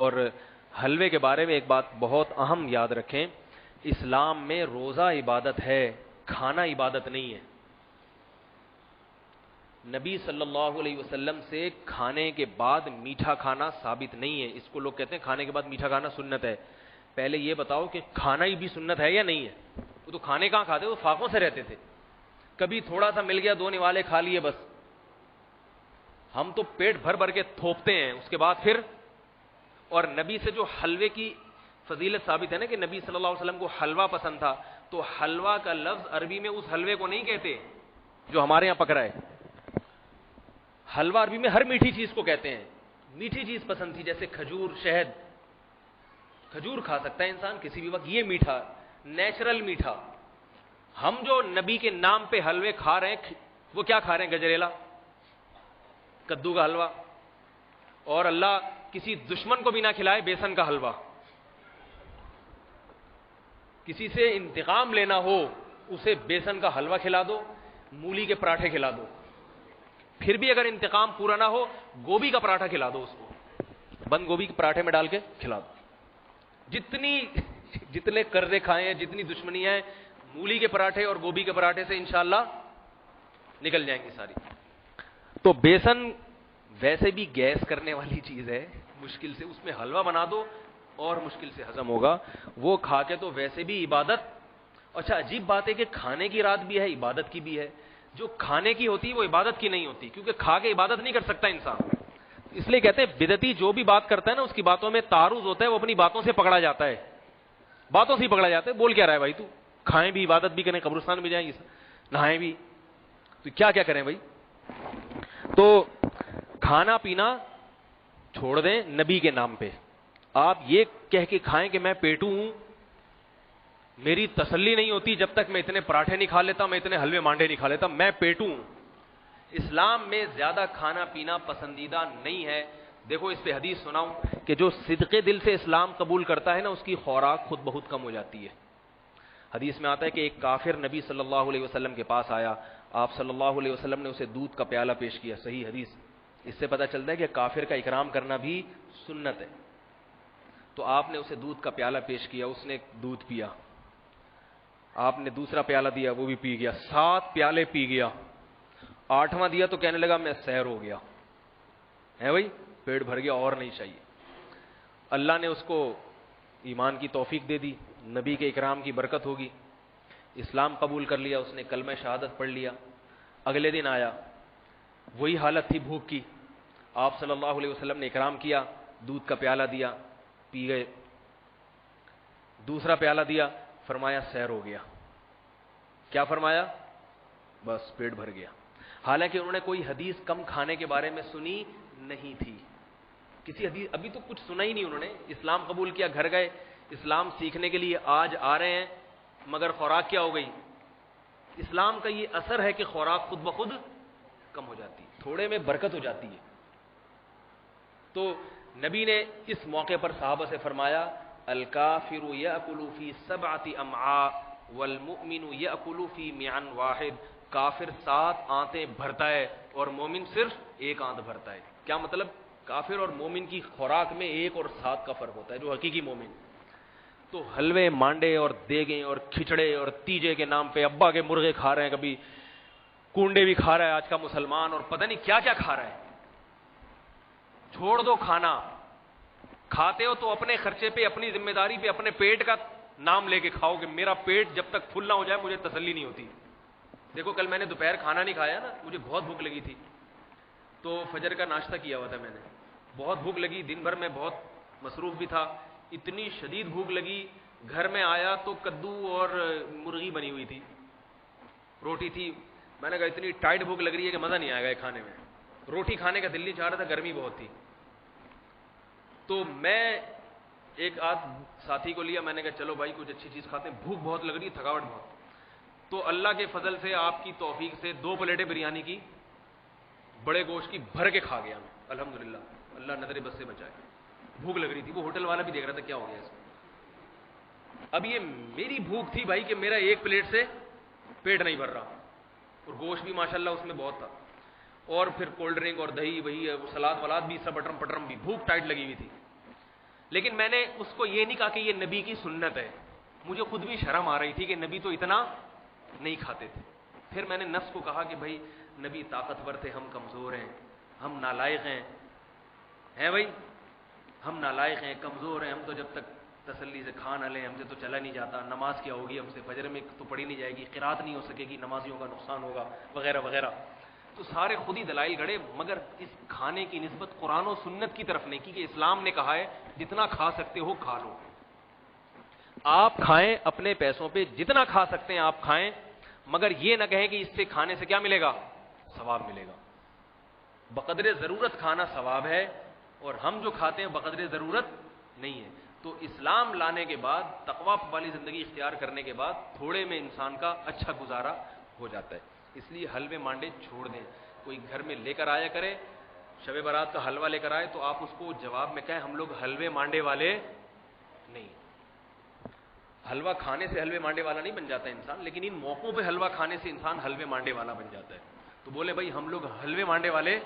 اور حلوے کے بارے میں ایک بات بہت اہم یاد رکھیں، اسلام میں روزہ عبادت ہے، کھانا عبادت نہیں ہے۔ نبی صلی اللہ علیہ وسلم سے کھانے کے بعد میٹھا کھانا ثابت نہیں ہے۔ اس کو لوگ کہتے ہیں کھانے کے بعد میٹھا کھانا سنت ہے۔ پہلے یہ بتاؤ کہ کھانا ہی بھی سنت ہے یا نہیں ہے؟ وہ تو کھانے کہاں کھاتے، وہ فاقوں سے رہتے تھے، کبھی تھوڑا سا مل گیا 2 نوالے کھا لیے بس۔ ہم تو پیٹ بھر بھر کے تھوپتے ہیں اس کے بعد پھر۔ اور نبی سے جو حلوے کی فضیلت ثابت ہے نا کہ نبی صلی اللہ علیہ وسلم کو حلوہ پسند تھا، تو حلوہ کا لفظ عربی میں اس حلوے کو نہیں کہتے جو ہمارے یہاں پکڑا ہے۔ حلوہ عربی میں ہر میٹھی چیز کو کہتے ہیں۔ میٹھی چیز پسند تھی جیسے کھجور، شہد، کھجور کھا سکتا ہے انسان کسی بھی وقت، یہ میٹھا، نیچرل میٹھا۔ ہم جو نبی کے نام پہ حلوے کھا رہے ہیں وہ کیا کھا رہے ہیں؟ گجریلا، کدو کا حلوہ، اور اللہ کسی دشمن کو بھی نہ کھلائے بیسن کا حلوہ۔ کسی سے انتقام لینا ہو اسے بیسن کا حلوہ کھلا دو، مولی کے پراٹھے کھلا دو، پھر بھی اگر انتقام پورا نہ ہو گوبھی کا پراٹھا کھلا دو، اس کو بند گوبھی کے پراٹھے میں ڈال کے کھلا دو۔ جتنے قرضے کھائے ہیں، جتنی دشمنیاں ہیں، مولی کے پراٹھے اور گوبھی کے پراٹھے سے انشاءاللہ نکل جائیں گی ساری۔ تو بیسن ویسے بھی گیس کرنے والی چیز ہے، مشکل سے اس میں حلوہ بنا دو اور مشکل سے ہضم ہوگا، وہ کھا کے تو ویسے بھی عبادت۔ اچھا عجیب بات ہے کہ کھانے کی رات بھی ہے، عبادت کی بھی ہے۔ جو کھانے کی ہوتی ہے وہ عبادت کی نہیں ہوتی، کیونکہ کھا کے عبادت نہیں کر سکتا انسان۔ اس لیے کہتے ہیں بدعتی جو بھی بات کرتا ہے نا اس کی باتوں میں تعارض ہوتا ہے، وہ اپنی باتوں سے پکڑا جاتا ہے، باتوں سے ہی پکڑا جاتا ہے۔ بول کیا رہا ہے بھائی تو؟ کھائیں بھی، عبادت بھی کریں، قبرستان بھی جائیں، نہائیں بھی، تو کیا کیا کریں بھائی؟ تو کھانا پینا چھوڑ دیں نبی کے نام پہ۔ آپ یہ کہہ کے کھائیں کہ میں پیٹو ہوں، میری تسلی نہیں ہوتی جب تک میں اتنے پراٹھے نہیں کھا لیتا، میں اتنے حلوے مانڈے نہیں کھا لیتا، میں پیٹو ہوں۔ اسلام میں زیادہ کھانا پینا پسندیدہ نہیں ہے۔ دیکھو اس پہ حدیث سناؤں کہ جو صدقے دل سے اسلام قبول کرتا ہے نا اس کی خوراک خود بہت کم ہو جاتی ہے۔ حدیث میں آتا ہے کہ ایک کافر نبی صلی اللہ علیہ وسلم کے پاس آیا، آپ صلی اللہ علیہ وسلم نے اسے دودھ کا پیالہ پیش کیا، صحیح حدیث۔ اس سے پتہ چلتا ہے کہ کافر کا اکرام کرنا بھی سنت ہے۔ تو آپ نے اسے دودھ کا پیالہ پیش کیا، اس نے دودھ پیا، آپ نے دوسرا پیالہ دیا، وہ بھی پی گیا، 7 پیالے پی گیا۔ 8واں دیا تو کہنے لگا میں سیر ہو گیا ہے بھائی، پیٹ بھر گیا اور نہیں چاہیے۔ اللہ نے اس کو ایمان کی توفیق دے دی، نبی کے اکرام کی برکت ہوگی، اسلام قبول کر لیا، اس نے کلمہ شہادت پڑھ لیا۔ اگلے دن آیا، وہی حالت تھی بھوک کی، آپ صلی اللہ علیہ وسلم نے اکرام کیا، دودھ کا پیالہ دیا، پی گئے۔ دوسرا پیالہ دیا، فرمایا سیر ہو گیا۔ کیا فرمایا؟ بس پیٹ بھر گیا۔ حالانکہ انہوں نے کوئی حدیث کم کھانے کے بارے میں سنی نہیں تھی، کسی حدیث ابھی تو کچھ سنا ہی نہیں انہوں نے۔ اسلام قبول کیا، گھر گئے، اسلام سیکھنے کے لیے آج آ رہے ہیں، مگر خوراک کیا ہو گئی؟ اسلام کا یہ اثر ہے کہ خوراک خود بخود کم ہو جاتی ہے، تھوڑے میں برکت ہو جاتی ہے۔ تو نبی نے اس موقع پر صحابہ سے فرمایا الکافر یأکل فی 7 امعاء والمؤمن یأکل فی معن واحد، کافر 7 آنتیں بھرتا ہے اور مومن صرف 1 آنت بھرتا ہے۔ کیا مطلب؟ کافر اور مومن کی خوراک میں 1 اور 7 کا فرق ہوتا ہے، جو حقیقی مومن۔ تو حلوے مانڈے اور دیگیں اور کھچڑے اور تیجے کے نام پہ ابا کے مرغے کھا رہے ہیں، کبھی کنڈے بھی کھا رہا ہے آج کا مسلمان، اور پتہ نہیں کیا کیا کھا رہا ہے۔ چھوڑ دو کھانا، کھاتے ہو تو اپنے خرچے پہ، اپنی ذمہ داری پہ، اپنے پیٹ کا نام لے کے کھاؤ کہ میرا پیٹ جب تک پھل نہ ہو جائے مجھے تسلی نہیں ہوتی۔ دیکھو کل میں نے دوپہر کھانا نہیں کھایا نا، مجھے بہت بھوک لگی تھی، تو فجر کا ناشتہ کیا ہوا تھا میں نے، بہت بھوک لگی، دن بھر میں بہت مصروف بھی تھا، اتنی شدید بھوک لگی، گھر میں آیا تو کدو اور مرغی بنی ہوئی تھی، روٹی تھی، میں نے کہا اتنی ٹائٹ بھوک لگ رہی ہے کہ مزہ نہیں آئے گا یہ کھانے میں، روٹی کھانے کا دل نہیں چاہ رہا تھا، گرمی بہت تھی۔ تو میں ایک آدھ ساتھی کو لیا، میں نے کہا چلو بھائی کچھ اچھی چیز کھاتے ہیں، بھوک بہت لگ رہی ہے، تھکاوٹ بہت۔ تو اللہ کے فضل سے، آپ کی توفیق سے 2 پلیٹیں بریانی کی، بڑے گوشت کی، بھر کے کھا گیا میں الحمدللہ، اللہ نظر بد سے بچائے۔ بھوک لگ رہی تھی، وہ ہوٹل والا بھی دیکھ رہا تھا کیا ہو گیا اس کو۔ اب یہ میری بھوک تھی بھائی کہ میرا 1 پلیٹ سے پیٹ نہیں بھر رہا، اور گوشت بھی ماشاءاللہ اس میں بہت تھا، اور پھر کولڈ ڈرنک اور دہی، وہی سلاد ولاد بھی، سب اٹرم پٹرم بھی، بھوک ٹائٹ لگی ہوئی تھی۔ لیکن میں نے اس کو یہ نہیں کہا کہ یہ نبی کی سنت ہے، مجھے خود بھی شرم آ رہی تھی کہ نبی تو اتنا نہیں کھاتے تھے۔ پھر میں نے نفس کو کہا کہ بھائی نبی طاقتور تھے، ہم کمزور ہیں، ہم نالائق ہیں بھائی، ہم نالائق ہیں، کمزور ہیں، ہم تو جب تک تسلی سے کھا نہ لیں ہم سے تو چلا نہیں جاتا، نماز کیا ہوگی ہم سے، فجر میں تو پڑھی نہیں جائے گی، قرات نہیں ہو سکے گی، نمازیوں کا نقصان ہوگا وغیرہ وغیرہ۔ تو سارے خود ہی دلائل گڑے، مگر اس کھانے کی نسبت قرآن و سنت کی طرف نہیں کی کہ اسلام نے کہا ہے جتنا کھا سکتے ہو کھا لو، آپ کھائیں اپنے پیسوں پہ، جتنا کھا سکتے ہیں آپ کھائیں، مگر یہ نہ کہیں کہ اس سے کھانے سے کیا ملے گا، ثواب ملے گا۔ بقدر ضرورت کھانا ثواب ہے، اور ہم جو کھاتے ہیں بقدر ضرورت نہیں ہے۔ تو اسلام لانے کے بعد، تقویٰ والی زندگی اختیار کرنے کے بعد تھوڑے میں انسان کا اچھا گزارا ہو جاتا ہے۔ اس لیے حلوے مانڈے چھوڑ دیں، کوئی گھر میں لے کر آیا کرے، شب برات کا حلوہ لے کر آئے تو آپ اس کو جواب میں کہیں ہم لوگ حلوے مانڈے والے نہیں۔ حلوہ کھانے سے حلوے مانڈے والا نہیں بن جاتا انسان، لیکن ان موقعوں پہ حلوہ کھانے سے انسان حلوے مانڈے والا بن جاتا ہے۔ تو بولے بھائی ہم لوگ حلوے مانڈے والے